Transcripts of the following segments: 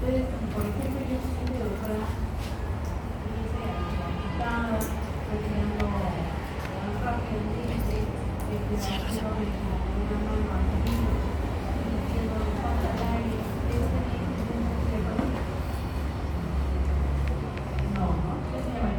Entonces, por ejemplo, yo soy de doctora, dice agitada, retirando más rápidamente, haciendo una mano arriba, diciendo falta el aire, no, ¿qué se llama?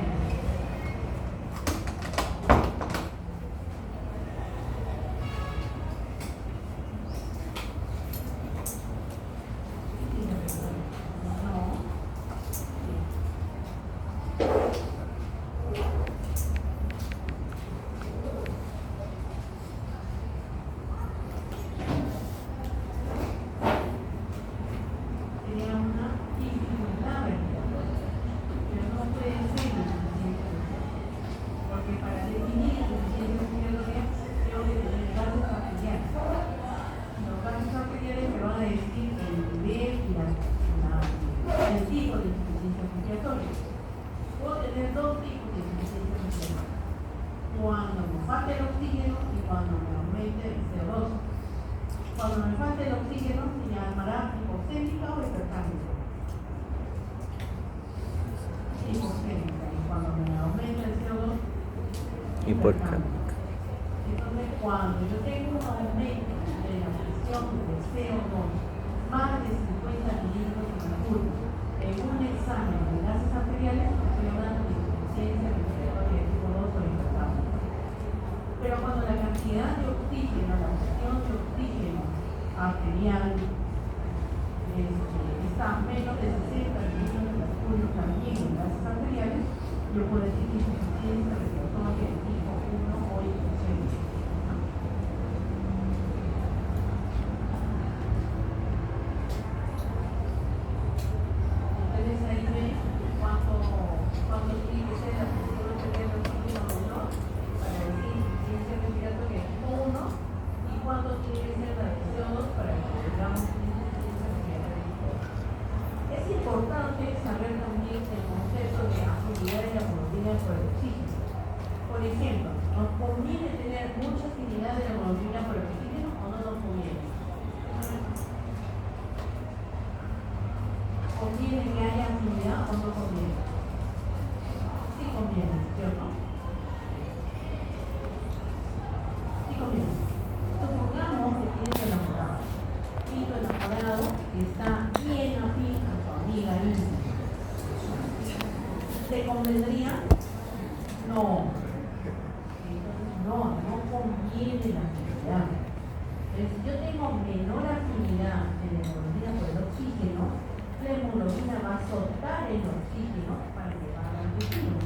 Cuando me falta el oxígeno y cuando me aumente el CO2. Cuando me falte el oxígeno se llamará hipoxémica o hipercámica. Hipoxémica. Y cuando me aumenta el CO2, hipercámica. Entonces, cuando yo tengo un aumento de la presión del CO2 más de 50 mililitros por mercurio en un examen de gases arteriales, estoy hablando de insuficiencia respiratoria de tipo 2 o hipercámica. Pero cuando la cantidad de oxígeno, la presión de oxígeno arterial está menos de 60 mililitros de mercurio también en gases arteriales, yo puedo decir que insuficiencia respiratoria de tipo 1 o hipoxémica. Entonces ahí ven cuánto tiene que ser la presión arterial de oxígeno menor para decir insuficiencia respiratoria de tipo 1 y cuánto tiene que ser la de CO2 para que tengamos insuficiencia respiratoria de tipo 2. Es importante saber también el concepto de afinidad de la hemoglobina por el oxígeno. Por ejemplo, ¿nos conviene tener mucha afinidad de la hemoglobina por el oxígeno o no nos conviene? ¿Conviene que haya afinidad o no conviene? Sí conviene, ¿cierto? Sí conviene. Supongamos que tienes enamorado y tu enamorado está bien afín a tu amiga íntima. ¿Te convendría? No. Entonces, no conviene la afinidad. Entonces, si yo tengo menor afinidad en la hemoglobina por el oxígeno, la hemoglobina va a soltar el oxígeno para que vaya al intestino.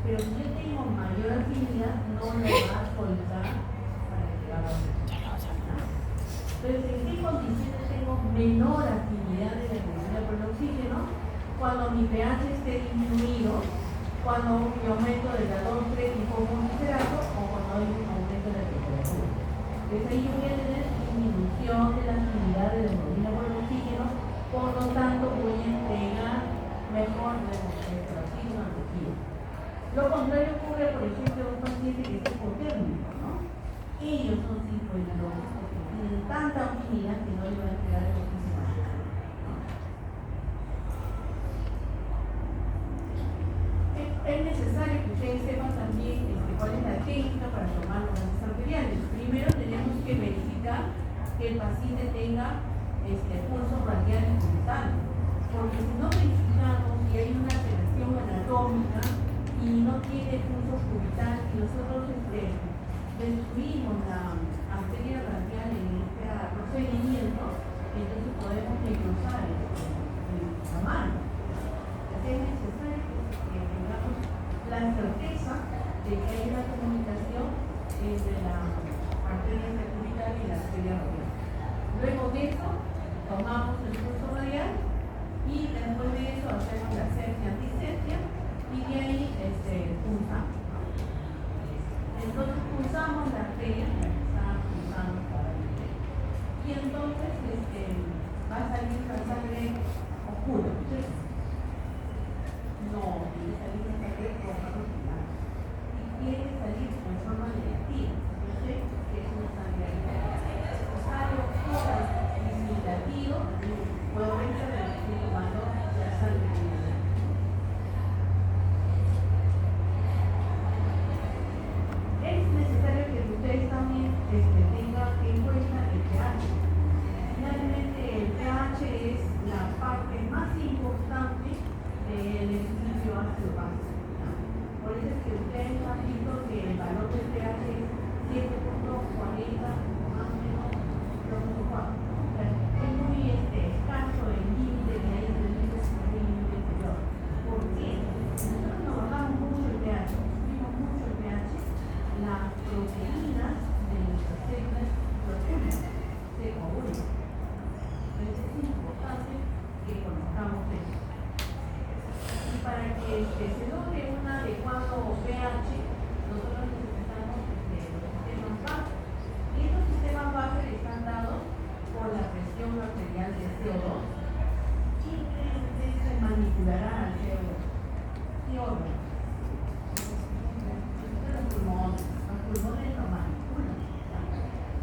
Pero si yo tengo mayor afinidad, no lo va a soltar para que vaya al intestino. Entonces, ¿en qué condiciones tengo menor afinidad de la hemoglobina por el oxígeno? Cuando mi pH esté disminuido, cuando mi aumento de la 2,3 hipoglucemiato o cuando hay un aumento de la temperatura. Entonces ahí yo voy a tener disminución de la afinidad de la hemoglobina por el oxígeno, por lo tanto voy a entregar mejor la oxígeno al tejido. Lo contrario ocurre, por ejemplo, en un paciente que es hipotérmico, ¿no? Ellos son hipohidrosos porque tienen tanta afinidad que no le van a entregar el oxígeno. Es necesario que ustedes sepan también cuál es la técnica para tomar los gases arteriales. Primero tenemos que verificar que el paciente tenga pulso radial espontáneo, porque si no verificamos si hay una alteración anatómica y no tiene pulso cubital y nosotros destruimos la arteria radial en este procedimiento, entonces podemos necrosar la mano. Es necesario que tengamos la certeza de que hay una comunicación entre la arteria cubital y la arteria radial. Luego de eso, tomamos el pulso radial y después de eso hacemos la sepsia-antisepsia y de ahí pulsamos. Entonces pulsamos la arteria, la que está pulsando para el y entonces se logre un adecuado pH, nosotros necesitamos los sistemas base. Y estos sistemas base están dados por la presión arterial del CO2 y se manipulará al CO2. Los pulmones lo manipulan.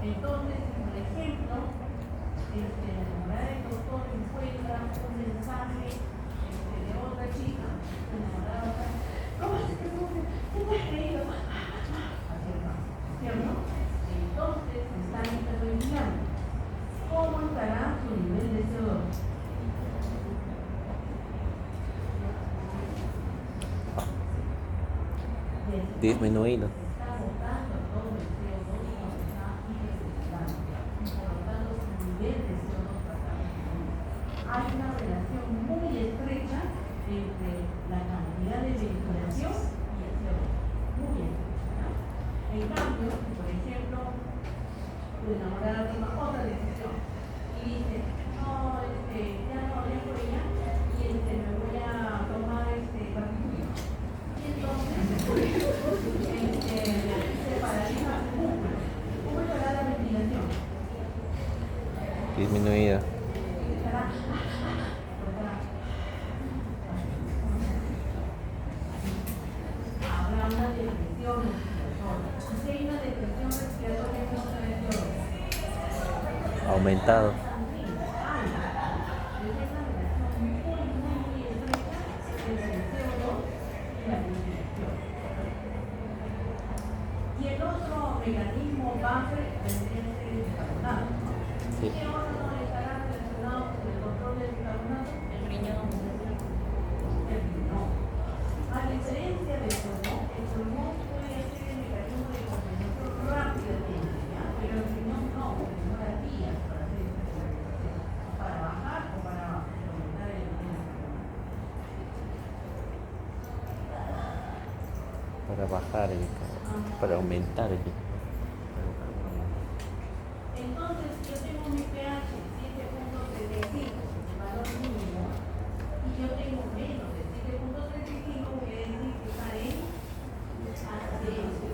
Entonces, por ejemplo, la enamorada del doctor encuentra un mensaje de otra chica, enamorada de otra, ¿cómo es que tú te has creído? ¿Cierto? Entonces, está hiperventilando. ¿Cómo estará su nivel de CO2? Disminuido. Está botando todo el CO2 cuando está hiperventilando. Por lo tanto, su nivel de CO2 va a estar disminuido. Hay una relación muy estrecha entre la cantidad de ventilación y el CO2. Muy estrecha, ¿no? En cambio, por ejemplo, tu enamorada toma otra decisión y dice, no, ya no hablé por ella y me voy a tomar barbitúrico. Y entonces se paraliza su músculo. ¿Cómo estará la ventilación? Disminuida. Habrá una depresión respiratoria. Si hay una depresión respiratoria, ¿cómo se ve el CO2? Aumentado. Y el otro mecanismo base tendría que ser el bicarbonato, ¿no? Sí. ¿Qué órgano estará relacionado con el control del bicarbonato? El riñón. El riñón. A diferencia del pulmón, el pulmón puede hacer el mecanismo de compensación rápidamente, ¿ya? Pero el riñón no, porque no da días para hacer esta compensación, para bajar o para aumentar el bicarbonato. Para bajar el carbonato, para aumentar el carbonato. Entonces, yo tengo mi pH 7.35, el valor mínimo, y yo tengo menos de 7.35, quiere decir que está en ascenso.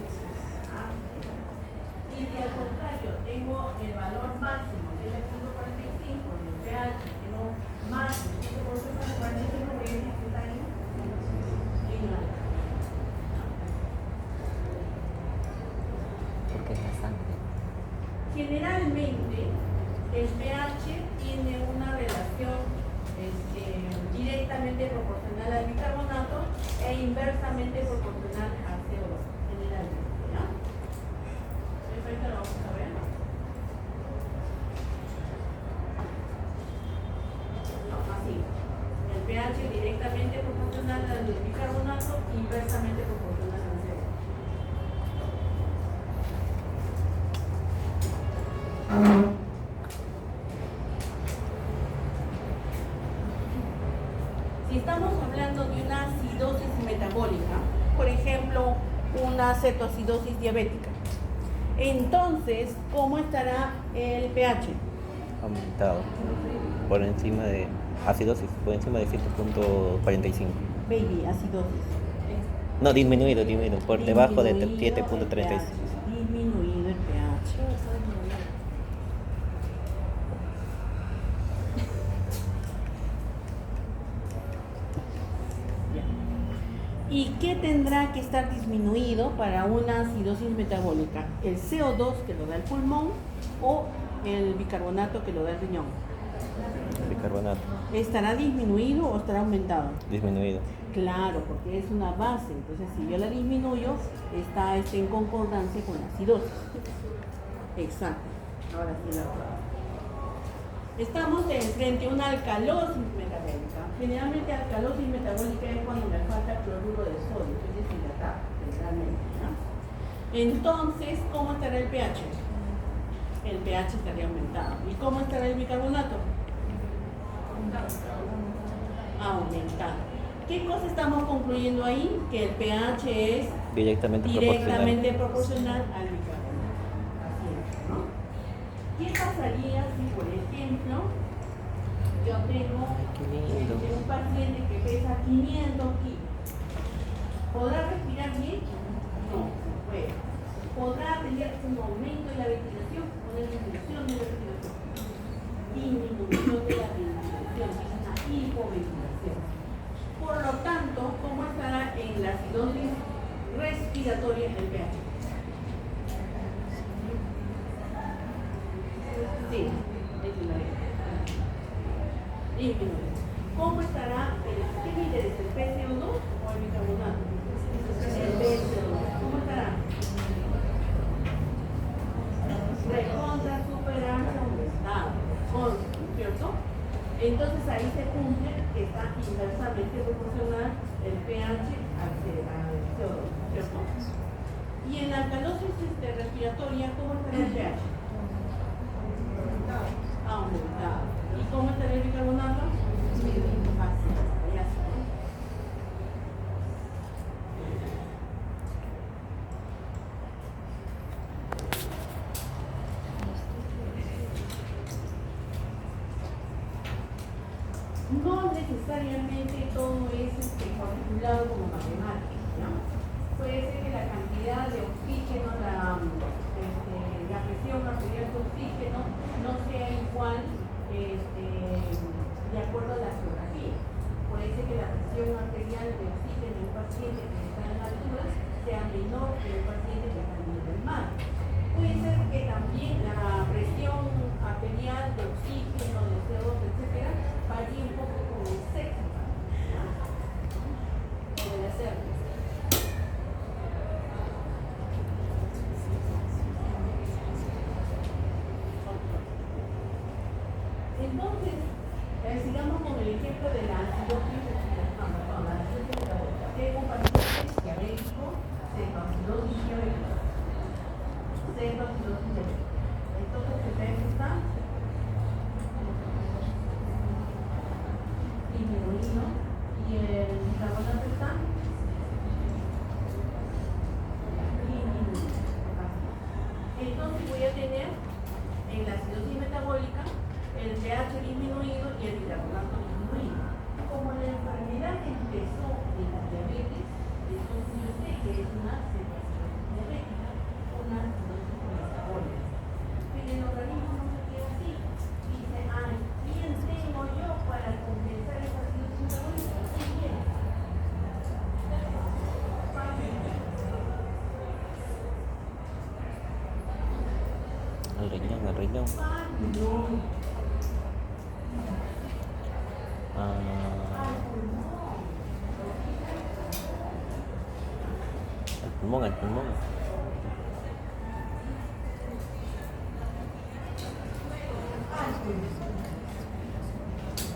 Y si al contrario tengo el valor máximo, 7.45, en el pH, tengo más de 7.45, quiere decir que está en alto. Porque es la sangre. Generalmente, el pH tiene una relación directamente proporcional al bicarbonato e inversamente proporcional al CO2, generalmente, ¿ya? Perfecto, lo vamos a ver. No, así. El pH directamente proporcional al bicarbonato, inversamente proporcional al CO2. Si estamos hablando de una acidosis metabólica, por ejemplo, una cetoacidosis diabética, entonces, ¿cómo estará el pH? Aumentado. Por encima de acidosis, por encima de 7.45. Baby, acidosis. No, disminuido, por debajo de Disminuido el 7.36. pH, disminuido el pH. ¿Y qué tendrá que estar disminuido para una acidosis metabólica? ¿El CO2 que lo da el pulmón o el bicarbonato que lo da el riñón? Bicarbonato. ¿Estará disminuido o estará aumentado? Disminuido. Claro, porque es una base, entonces si yo la disminuyo, está en concordancia con la acidosis. Exacto. Ahora sí la prueba. Estamos frente a una alcalosis metabólica. Generalmente alcalosis metabólica es cuando me falta cloruro de sodio, es deshidratado, generalmente, ¿no? Entonces, ¿cómo estará el pH? El pH estaría aumentado. ¿Y cómo estará el bicarbonato? Aumentado. ¿Qué cosa estamos concluyendo ahí? Que el pH es Directamente proporcional al bicarbonato. Así es, ¿no? ¿Qué pasaría si, por ejemplo, yo tengo un paciente que pesa 500 kilos? ¿Podrá respirar bien? No, no puede. ¿Podrá tener un aumento en la ventilación? Una disminución de la ventilación. Disminución de la ventilación, es una hipoventilación. Por lo tanto, ¿cómo estará en la acidosis respiratoria el pH? Sí, disminuye. ¿Cómo estará? ¿Qué me interesa? ¿El PCO2 o el bicarbonato? El PCO2. ¿Cómo estará? Recontra, superar, con, ¿cierto? Entonces ahí se cumple que está inversamente proporcional el pH al CO2, ¿cierto? Y en la alcalosis respiratoria, ¿cómo estará el pH? Aumentado. ¿Y cómo estará el bicarbonato? Fácil, ya está. No necesariamente todo es particulado como matemática, ¿no? Puede ser que la cantidad de oxígeno, la presión arterial de oxígeno no sea igual de acuerdo a la geografía. Puede ser que la presión arterial de oxígeno en un paciente que está en altura sea menor que un paciente que está en nivel del mar. Puede ser que también la presión arterial de oxígeno, de CO2, etcétera, varía un poco con el sexo, ¿no? Puede ser. Entonces, sigamos con el ejemplo de la acidosis metabólica. Tengo un paciente diabético, cetoacidosis diabética. Cetoacidosis diabética. Entonces, el pH está disminuido y el bicarbonato está disminuido. Entonces voy a tener en la acidosis metabólica el pH disminuido y el bicarbonato disminuido. Como la enfermedad empezó en la diabetes, entonces yo sé que es una cetoacidosis diabética, una acidosis metabólica. Pero el organismo no se queda así. Dice, ay, ¿quién tengo yo para compensar esa acidosis metabólica? ¿Quién? El riñón, el riñón. El pulmón, el pulmón.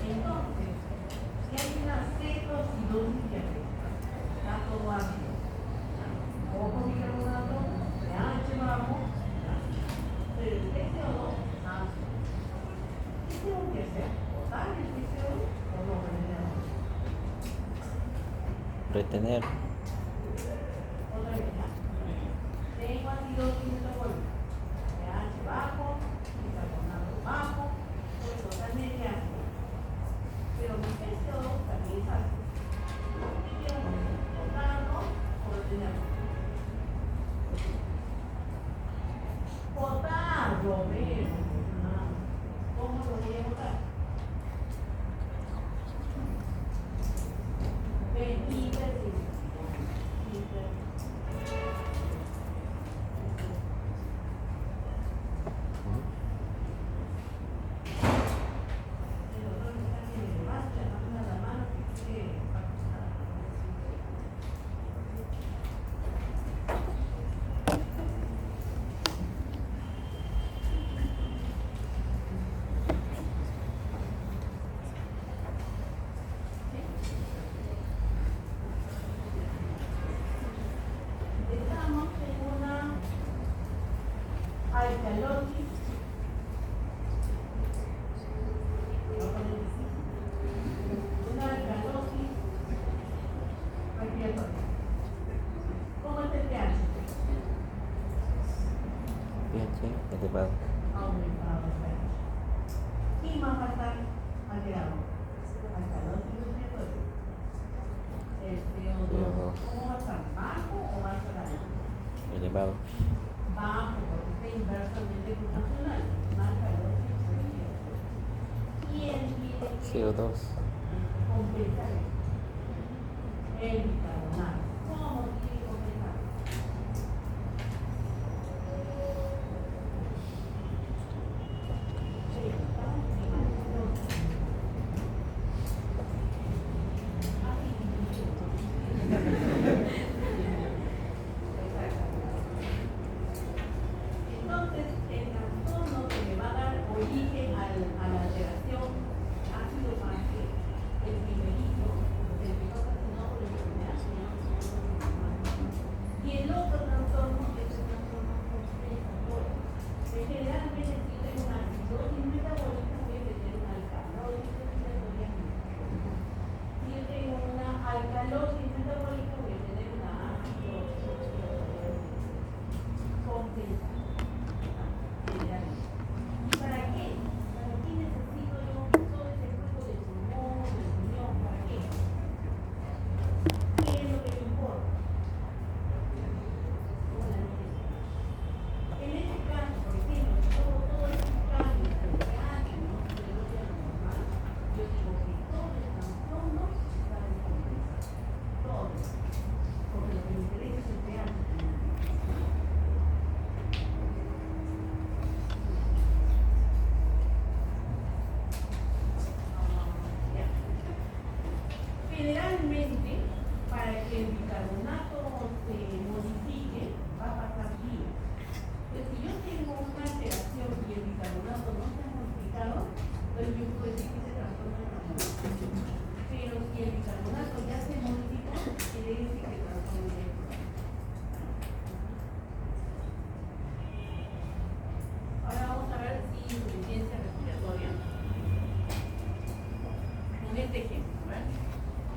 Entonces, si hay una cetoacidosis diabética, está todo ácido, ojo bicarbonato, pH bajo, pero el PCO2 ácido. ¿Qué tengo que hacer? ¿Botar el PCO2 o no retenerlo? Retener. Otra vez, ¿ya? Tengo acidosis metabólica, pH bajo, bicarbonato bajo, soy totalmente ácido. Pero mi PCO2 también es ácido. ¿Qué quiero hacer? ¿Botarlo o retenerlo? Botarlo, pero. ¿Cómo lo voy a botar? Estamos en una alcalosis. Una alcalosis respiratoria. ¿Cómo es el pH? pH elevado. Aumentado el pH. ¿Quién más va a estar alterado? Alcalosis respiratoria. El CO2. ¿Cómo va a estar? CO2. compensar el bicarbonato. ¿Cómo tiene que compensar? Entonces, el trastorno que le va a dar origen a la alteración ha sido más que el primerito, el que no fascinó por la enfermedad, y el otro trastorno es el trastorno compensatorio. Que generalmente si yo tengo una acidosis metabólica, voy a tener una alcalosis respiratoria. Si yo tengo una alcalosis metabólica, voy a tener una acidosis respiratoria compensatoria. ¿Y para qué? ¿Para qué necesito yo todo ese grupo de pulmón, de riñón? ¿Para qué? ¿Qué es lo que me importa? En este caso, por ejemplo, todo este cambio que se hace, ¿no? De lo que es normal, yo digo que todo el trastorno está descompensado. Todo. Porque lo que me interesa es el pH. Generalmente, para que el bicarbonato se modifique, va a pasar días. Entonces, si yo tengo una alteración y el bicarbonato no se ha modificado, entonces yo puedo decir que ese trastorno está modificado. Pero si el bicarbonato ya se modificó, quiere decir que el trastorno ya está. Ahora vamos a ver si insuficiencia respiratoria. Con este ejemplo, ¿verdad?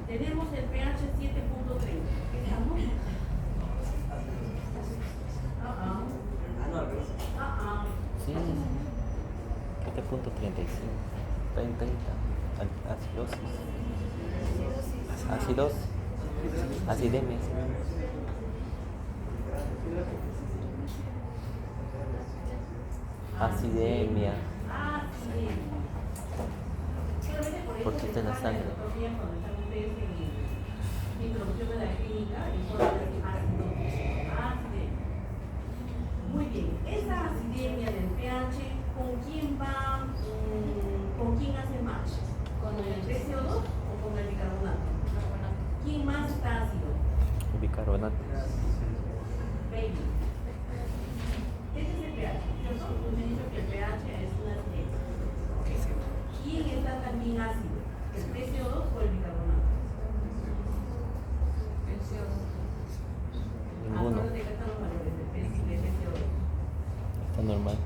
Tenemos el pH 7.30. ¿Estamos? Sí. 7.35. Está en 30. Acidosis. Acidosis. Acidemia. Acidemia. Porque esta es la sangre. Introducción de la clínica y por acidemia. Muy bien, esa acidemia del pH, ¿con quién va? ¿Con quién hace match? ¿Con el PCO2 o con el bicarbonato? ¿Quién más está ácido? El bicarbonato. Baby. Este es el pH. Yo solo me he dicho que el pH es una acidemia. ¿Quién está también ácido? ¿El PCO2 o el bicarbonato? Ninguno. Acuérdate que están los valores del PCO2. Está normal.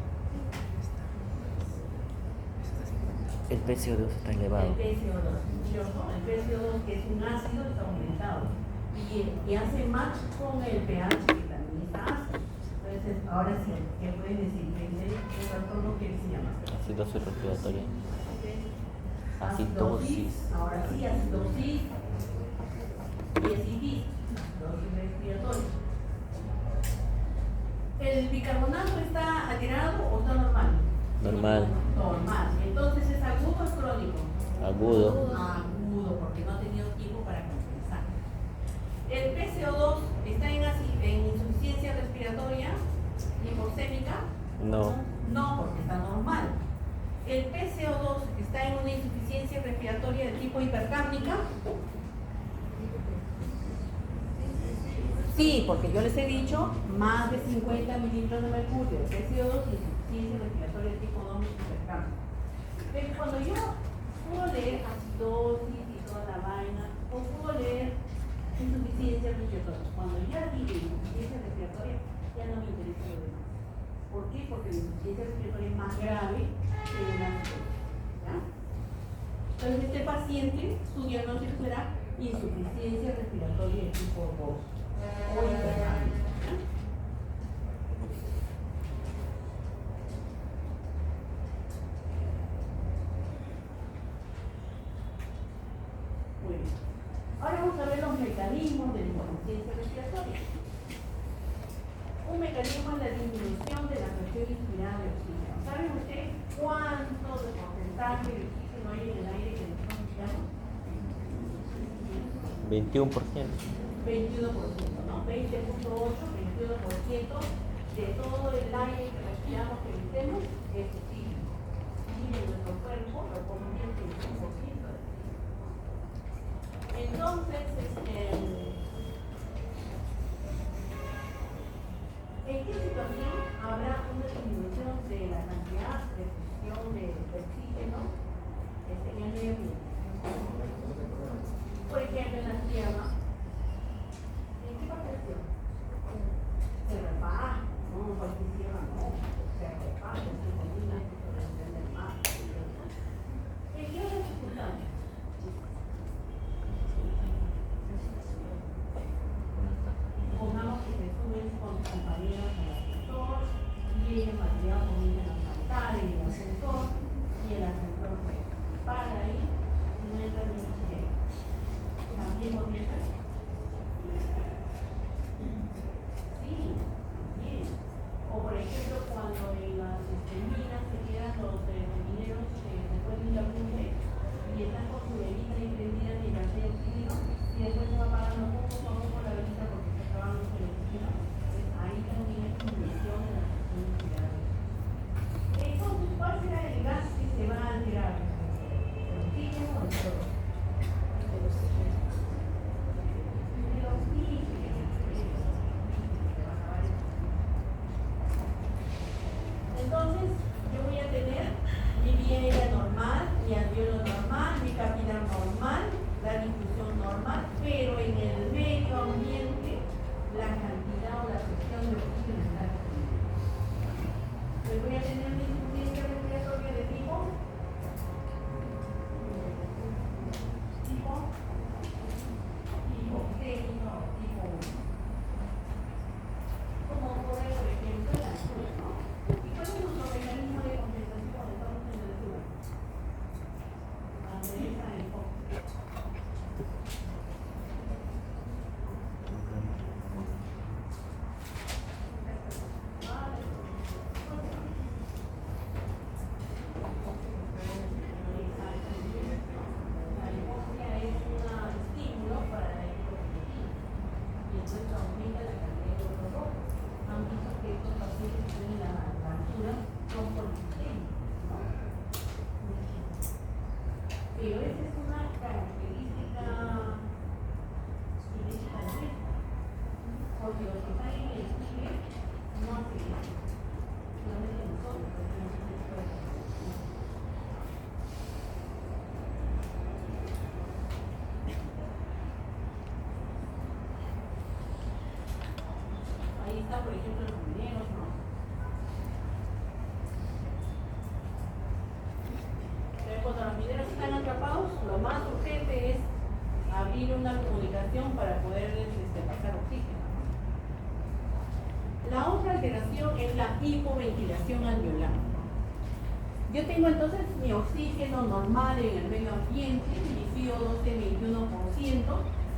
El PCO2 está elevado. El PCO2, ¿cierto? El PCO2, que es un ácido, está aumentado. Y hace match con el pH, que también está ácido. Entonces, ahora sí, ¿qué puedes decir? ¿El trastorno que se llama? Acidosis respiratoria. Acidosis. Ahora sí, acidosis y acidez. Acidosis respiratoria. ¿El bicarbonato está alterado o está normal? Normal. Normal. Entonces, ¿es agudo o es crónico? Agudo. Agudo, porque no ha tenido tiempo para compensar. ¿El PCO2 está en insuficiencia respiratoria hipoxémica? No. No, porque está normal. ¿El PCO2 está en una insuficiencia respiratoria de tipo hipercárnica? Sí, porque yo les he dicho más de 50 mililitros de mercurio, el PCO2 y insuficiencia respiratoria de tipo 2 hipercárnica. Pero cuando yo puedo leer acidosis y toda la vaina, o puedo leer insuficiencia respiratoria, cuando ya digo insuficiencia respiratoria, ya no me interesa lo demás. ¿Por qué? Porque la insuficiencia respiratoria es más grave que una acidosis. ¿Ya? Entonces, este paciente, su diagnóstico será insuficiencia respiratoria de tipo 2 o hipercárnica. ¿Ya? Muy bien. Ahora vamos a ver los mecanismos de la insuficiencia respiratoria. Un mecanismo es la disminución de la presión inspirada de oxígeno. ¿Saben ustedes cuánto de porcentaje de oxígeno hay en el aire que 21%. 21%, ¿no? 20.8, 21% de todo el aire que respiramos, que emitemos, es oxígeno. Y en nuestro cuerpo lo convierte en 100%. Entonces, ¿en qué situación habrá una disminución de la cantidad de fusión de oxígeno en el medio ambiente? Por ejemplo, en la Tierra, ¿en qué parte de la Tierra? Se repara, no, cualquier tierra no, se repara, se combina con el nivel del mar. ¿En qué otras circunstancias? Pongamos que te subes con tus compañeros al ascensor y ellos material comienzan a saltar en el ascensor y el ascensor se para ahí y no entra ni siquiera. ¿También comienza? Sí, también. O por ejemplo, cuando en las minas se quedan los mineros después de la cumbre y están con su velita y prendida mientras hay oxígeno y después se va apagando poco a poco la velita porque se acaban los oxígeno, pues ahí también hay disminución de la presión nuclear. Entonces, ¿cuál será el gas que se va a alterar? ¿El oxígeno o el CO2? El oxígeno. El oxígeno. Entonces, yo voy a tener mi vía aérea normal, mi alveolo normal, mi capilar normal, la difusión normal, pero en el medio ambiente la cantidad o la presión de oxígeno está disminuida. Pues voy a tener mi insuficiencia respiratoria de tipo técnico, tipo 1. Como ocurre, por ejemplo, en la altura, ¿no? ¿Y cuál es nuestro mecanismo de compensación cuando estamos en la altura? Andrés, enfoque. La hipoxia es un estímulo para la hipoxiemia y entonces aumenta la cantidad de glóbulos rojos. Han visto que estos pacientes que tienen la altura son policistémicos, ¿no? Pero esa es una característica genética nuestra, porque los que están en el Chile no hacen eso, solamente nosotros tenemos ese tipo de características. Ahí está, por ejemplo, los mineros, ¿no? Pero cuando los mineros están atrapados, lo más urgente es abrir una comunicación para poderles pasar oxígeno, ¿no? La otra alteración es la hipoventilación alveolar. Yo tengo entonces mi oxígeno normal en el medio ambiente, mi CO2 de 21%,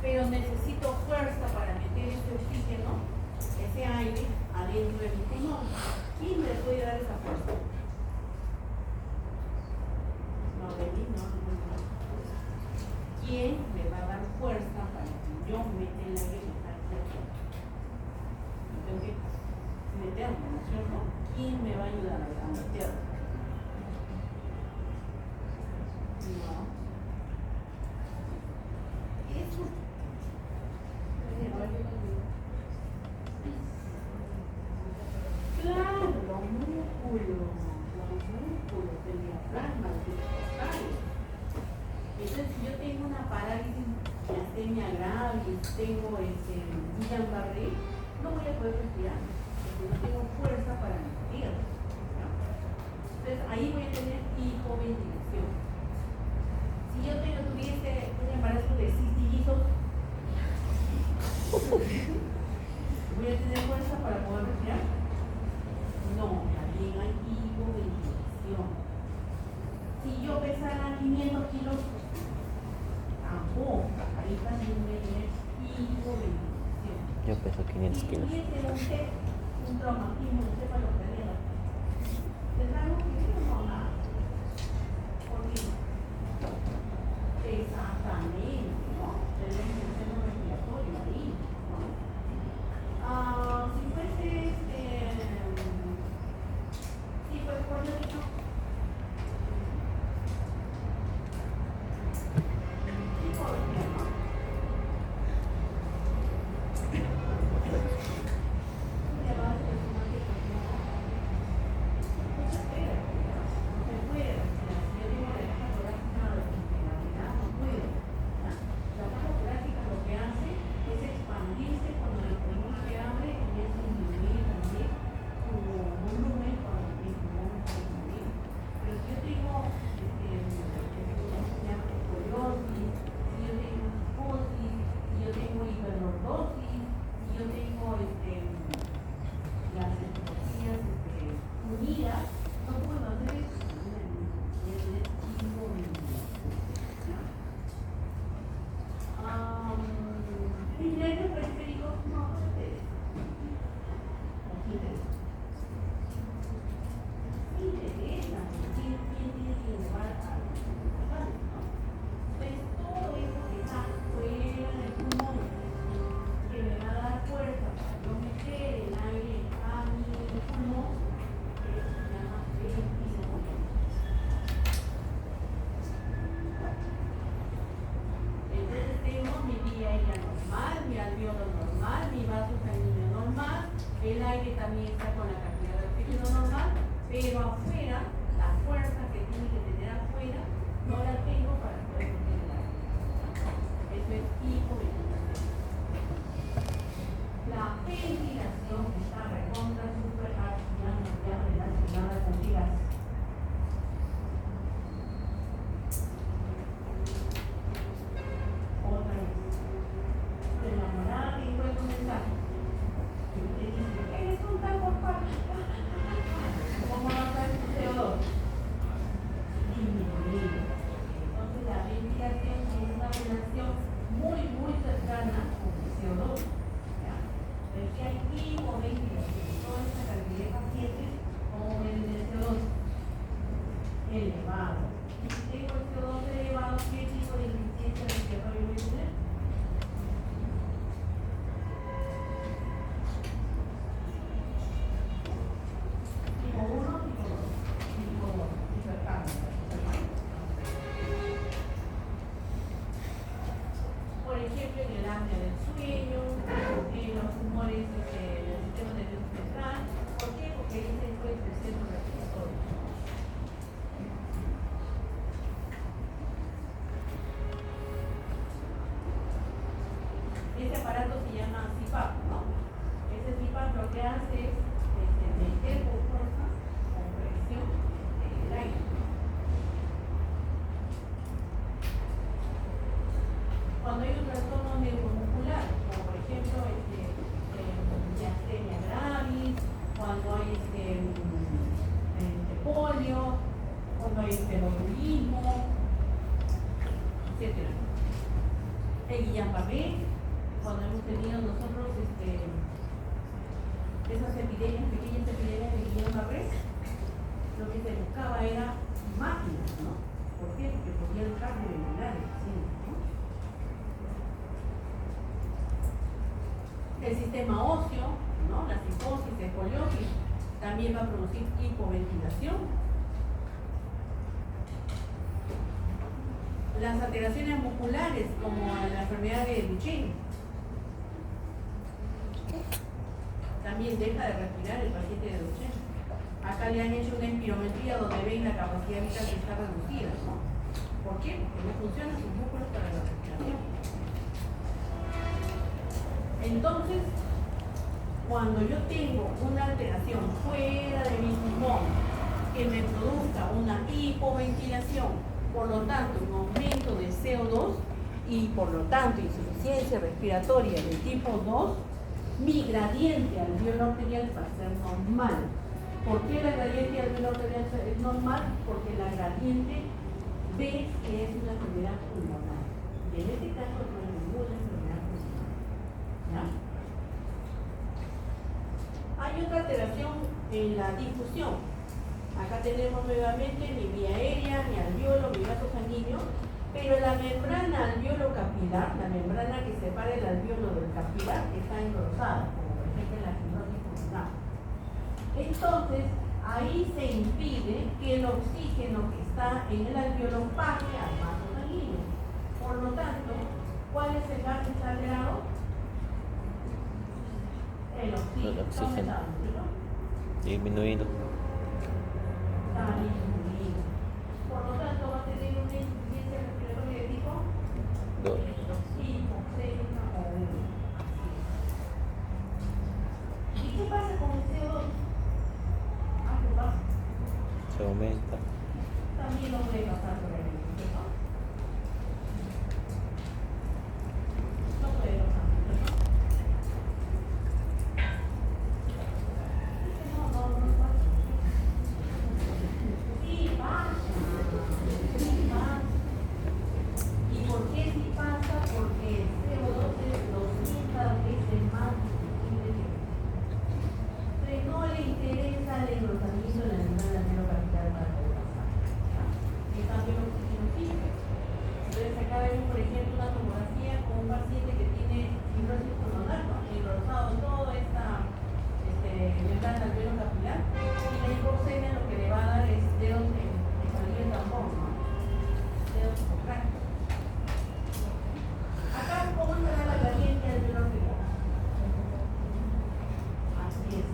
pero necesito fuerza para meter ese oxígeno, ese aire, adentro de mi pulmón. ¿Quién me puede dar esa fuerza? No, de mí no. ¿Quién me va a dar fuerza para que yo meta el aire en esta cerca? Tengo que meterme, ¿no es cierto? ¿Quién me va a ayudar a meterlo? No. Eso. Claro, los músculos del diafragma, de los costales. Entonces, si yo tengo una parálisis miastenia gravis, tengo Guillain-Barré, no voy a poder respirar, porque no tengo fuerza para respirar, ¿no? Entonces, ahí voy a tener hipoventilación. Si yo tuviese un embarazo de cistillizos, ¿voy a tener fuerza para poder respirar? No, también hay hipoventilación. Si yo pesara 500 kilos, tampoco, ahí también voy a tener hipoventilación. Yo peso 500 Si kilos. tuviese un traumatismo encefalocraniano, ¿tendrá algo que ver o no? Nada. ¿Por qué? Exactamente, ¿no? Tenemos aire también está con la cantidad de oxígeno normal, pero afuera, la fuerza que tiene que tener afuera, no la tengo para poder meter el aire. Eso es hipoventilación. La ventilación está recontra super ya relacionada con el gas. Otra vez. De enamorada y encuentro un mensaje. Y te dice, eres un tal por cual. ¿Cómo no sabes tu CO2? Disminuido. Entonces la ventilación tiene una relación muy cercana con el CO2. Es que hay hipoventilación. Toda esta cantidad de pacientes como el de CO2 elevado. Si tengo el CO2 elevado, ¿qué tipo de insuficiencia respiratoria voy a tener? Tipo 1, tipo 2, tipo 2, hipercambio. Por ejemplo, en el apnea del sueño, en los tumores del sistema nervioso central. ¿Por qué? Porque ahí se encuentra el centro respiratorio. Ese aparato se llama CPAP, ¿no? Ese CPAP lo que hace es meter con fuerza, con presión, el aire. Cuando hay un trastorno neuromuscular, como por ejemplo miastenia gravis, cuando hay polio, cuando hay febroilismo, etc. El Guillain-Barré, cuando hemos tenido nosotros esas pequeñas epidemias de Guillain-Barré, lo que se buscaba era máquinas, ¿no? ¿Por qué? Porque podían cardioventilar el paciente, ¿no? El sistema óseo, ¿no? La psicosis, escoliosis, también va a producir hipoventilación. Las alteraciones musculares, como la enfermedad de Duchenne, también deja de respirar el paciente de Duchenne. Acá le han hecho una espirometría donde ven la capacidad vital que está reducida, ¿no? ¿Por qué? Porque no funcionan sus músculos para la respiración. Entonces, cuando yo tengo una alteración fuera de mi pulmón que me produzca una hipoventilación, por lo tanto un aumento de CO2 y por lo tanto insuficiencia respiratoria de tipo 2, mi gradiente alveolar arterial va a ser normal. ¿Por qué la gradiente alveolar arterial es normal? Porque la gradiente ve que es una enfermedad pulmonar. Y en este caso no es ninguna enfermedad pulmonar. ¿Ya? Hay otra alteración en la difusión. Acá tenemos nuevamente mi vía aérea, mi alveolo, mi vaso sanguíneo, pero la membrana alveolo-capilar, la membrana que separa el alveolo del capilar, está engrosada, como por ejemplo en la fibrosis pulmonar. Entonces, ahí se impide que el oxígeno que está en el alveolo pase al vaso sanguíneo. Por lo tanto, ¿cuál es el gas que está alterado? El oxígeno. Disminuido. Está disminuido. Por lo tanto, va a tener una insuficiencia respiratoria de tipo 2. hipoxemia o 1. ¿Y qué pasa con el CO2? ¿Qué pasa? Se aumenta. También lo puede pasar por el ¿no? No puede pasar. Sí pasa. ¿Y por qué sí pasa? Porque el CO2 es 200 veces más combustible que entonces no le interesa el engrosamiento de la membrana alveolo-capilar para poder pasar. En cambio el oxígeno sí. Entonces acá vemos por ejemplo una tomografía con un paciente que tiene fibrosis pulmonar, ¿no? Engrosado toda esta membrana alveolo-capilar y la hipoxemia lo que le va a dar es dedos en salir el tambor, ¿no? Dedos contractos. Acá, ¿cómo se da la gradiente alveolar arterial? Así es,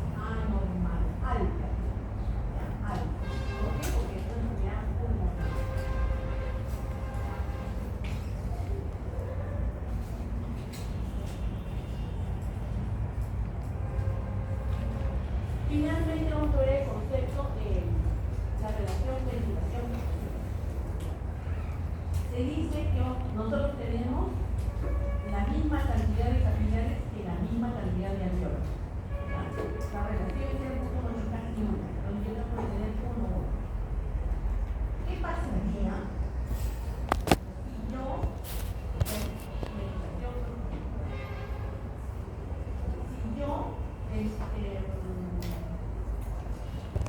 nosotros tenemos la misma cantidad de capilares que la misma cantidad de alveolos. La relación es 0.8 casi una, entonces yo tengo que tener 1. ¿Qué pasaría si yo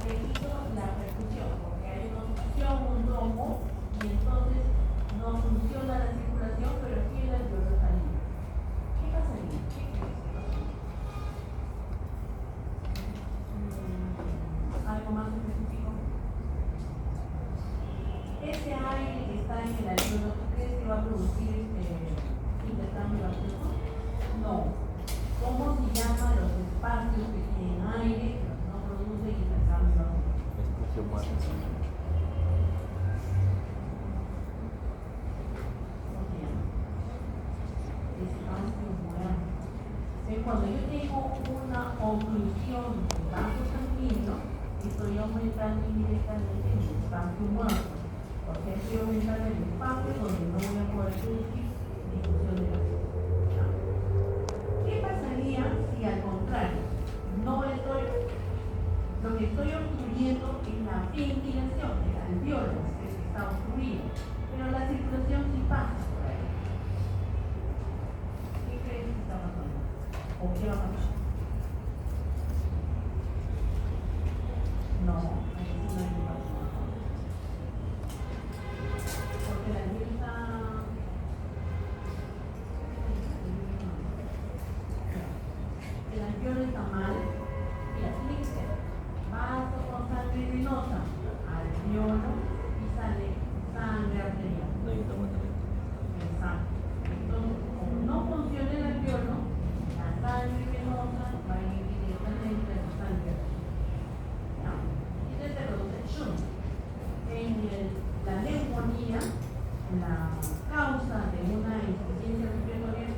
le quito la percusión, porque hay una obstrucción, un trombo, y entonces no funciona la circulación, pero sí el alveolo está libre? ¿Qué pasaría? ¿Qué crees que pasaría? ¿Algo más específico? Ese aire que está en el alveolo, ¿tú crees que va a producir intercambio gaseoso? No. ¿Cómo se llaman los espacios que tienen aire, pero no producen intercambio gaseoso? Espacio humano. ¿Cómo se llama? Espacio humano. Cuando yo tengo una oclusión del vaso sanguíneo, estoy aumentando indirectamente el espacio humano, porque estoy aumentando el espacio donde no voy a poder producir difusión de gases. ¿Qué pasaría si al contrario, lo que estoy obstruyendo es la ventilación, el alveolo, que está obstruido, pero la circulación sí pasa por ahí? ¿Qué crees que está pasando? ¿O qué va a pasar? No, aquí no hay que pasar. Porque la alveolo está... El alveolo está mal, mira, tiene que ser vaso con sangre venosa, alveolo y sale sangre arterial. Exacto. Entonces, como no funciona el alveolo, la sangre venosa va a ir directamente a la sangre arterial. Y se produce shunt. La neumonía, la causa de una insuficiencia respiratoria es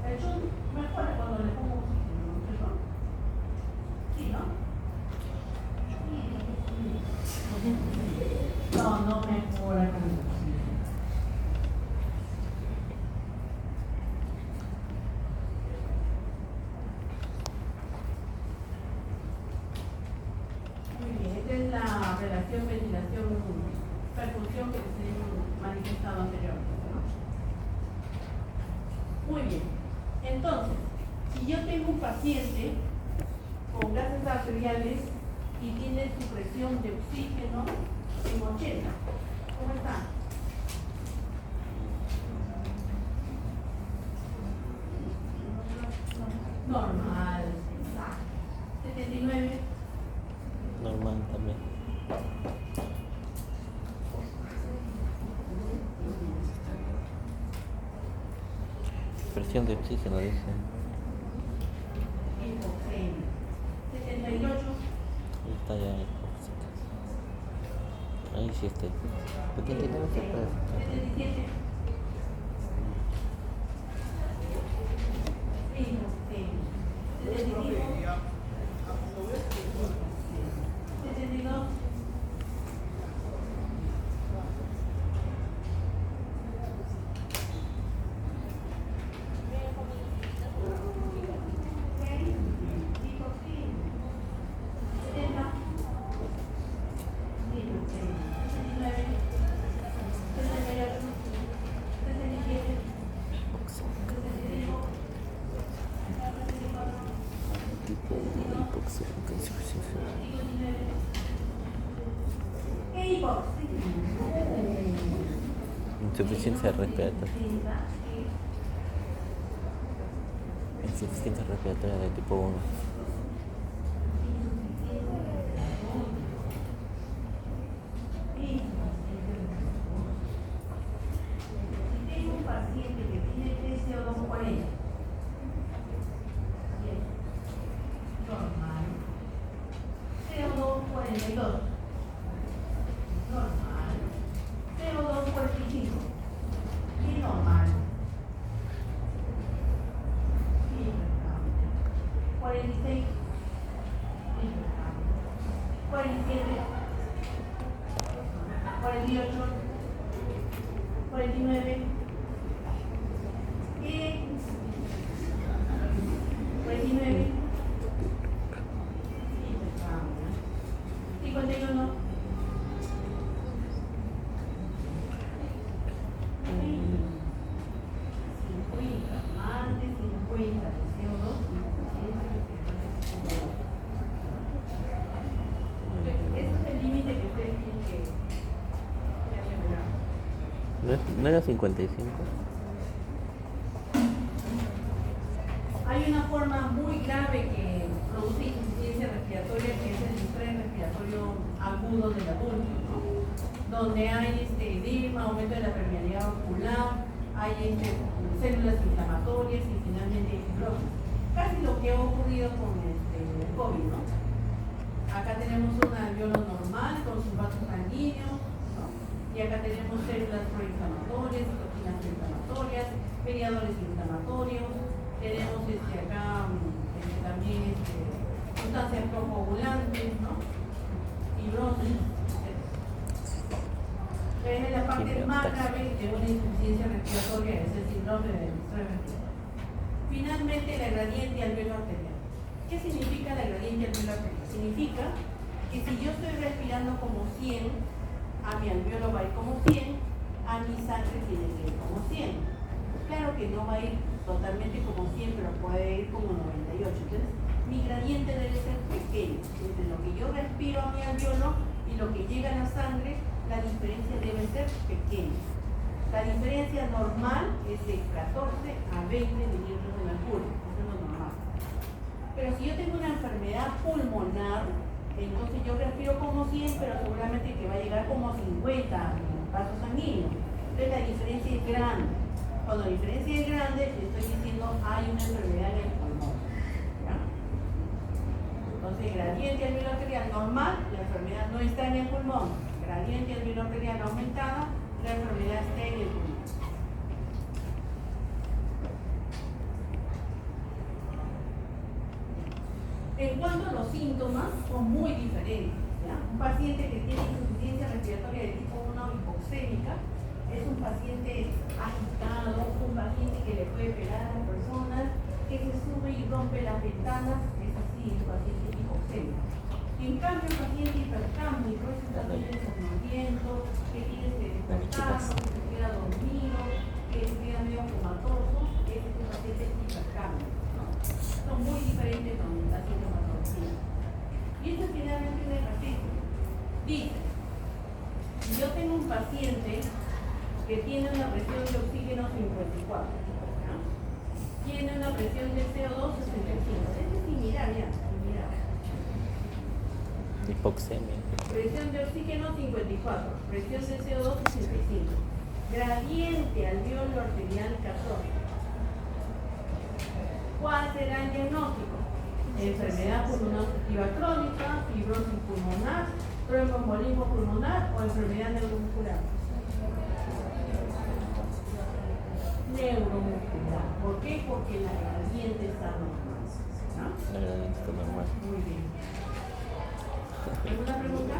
el shunt. Mejora cuando le pongo oxígeno, ¿no es cierto? Sí, ¿no? No, no mejora con el oxígeno. Muy bien, esta es la relación ventilación-perfusión que les he manifestado anteriormente, ¿no? Muy bien. Entonces, si yo tengo un paciente con gases arteriales y tiene su presión de oxígeno en 80, ¿cómo está? Normal. 79. Normal también. Presión de oxígeno, dicen. Hipoxemia. 78. Está ya hipóxica. Ahí sí está. 79 se puede. 77. Hipoxemia. 75. 72. 69. Insuficiencia respiratoria. Insuficiencia respiratoria de tipo 1. Si tengo un paciente que tiene TCO2 40, normal. CO2 42, normal. CO2 45, y normal. 46. 49. 49. 51. Más de 50 de CO2 y ese es el límite que ustedes tienen que asegurar. ¿No era 55? Hay una forma muy grave que produce insuficiencia respiratoria, que es el distrés respiratorio agudo del adulto, ¿no? Donde hay edema, aumento de la permeabilidad ocular, hay células inflamatorias y finalmente fibrosis. Casi lo que ha ocurrido con el COVID, ¿no? Acá tenemos un alveolo normal con sus vasos sanguíneos, ¿no? Y acá tenemos células proinflamatorias, toxinas proinflamatorias, mediadores inflamatorios. Tenemos acá también sustancias procoagulantes, ¿no? Fibrosis, etc. Es la parte más grave de una insuficiencia respiratoria, es el síndrome de distrés respiratorio. Finalmente, la gradiente alveolo arterial. ¿Qué significa la gradiente alveolo arterial? Significa que si yo estoy respirando como 100, a mi alveolo va a ir como 100, a mi sangre tiene que ir como 100. Claro que no va a ir totalmente como 100, pero puede ir como 98. Entonces, mi gradiente debe ser pequeño. Entre lo que yo respiro a mi alveolo y lo que llega a la sangre, la diferencia debe ser pequeña. La diferencia normal es de 14 a 20 milímetros de mercurio. Eso es lo normal. Pero si yo tengo una enfermedad pulmonar, entonces yo respiro como 100, pero seguramente que va a llegar como 50 vasos sanguíneos. Entonces la diferencia es grande. Cuando la diferencia es grande, le estoy diciendo hay una enfermedad en el pulmón. ¿Ya? Entonces, gradiente alveolo arterial normal, la enfermedad no está en el pulmón. Gradiente alveolo arterial aumentada, la enfermedad está en el pulmón. En cuanto a los síntomas, son muy diferentes. ¿Ya? Un paciente que tiene insuficiencia respiratoria de tipo 1 hipoxémica es un paciente agitado, un paciente que le puede pegar a las personas, que se sube y rompe las ventanas, es así, un paciente hipoxémico. En cambio, el paciente hipercámnico es un paciente somnoliento, que tiene despertarse, que se queda dormido, que se queda medio comatoso, ese es un paciente hipercámnico, ¿no? Son muy diferentes con la sintomatología. Y esto es finalmente un ejercicio. Dice, si yo tengo un paciente que tiene una presión de oxígeno 54, ¿no? Tiene una presión de CO2 65. Es similar ya, similar. Hipoxemia. Presión de oxígeno 54, presión de CO2 65. Gradiente alveolo arterial 14. ¿Cuál será el diagnóstico? Enfermedad pulmonar obstructiva crónica, fibrosis pulmonar, tromboembolismo pulmonar o enfermedad neuromuscular. Neuromuscular. ¿Por qué? Porque la gradiente está normal. ¿No? La gradiente está normal. Muy bien. ¿Alguna pregunta?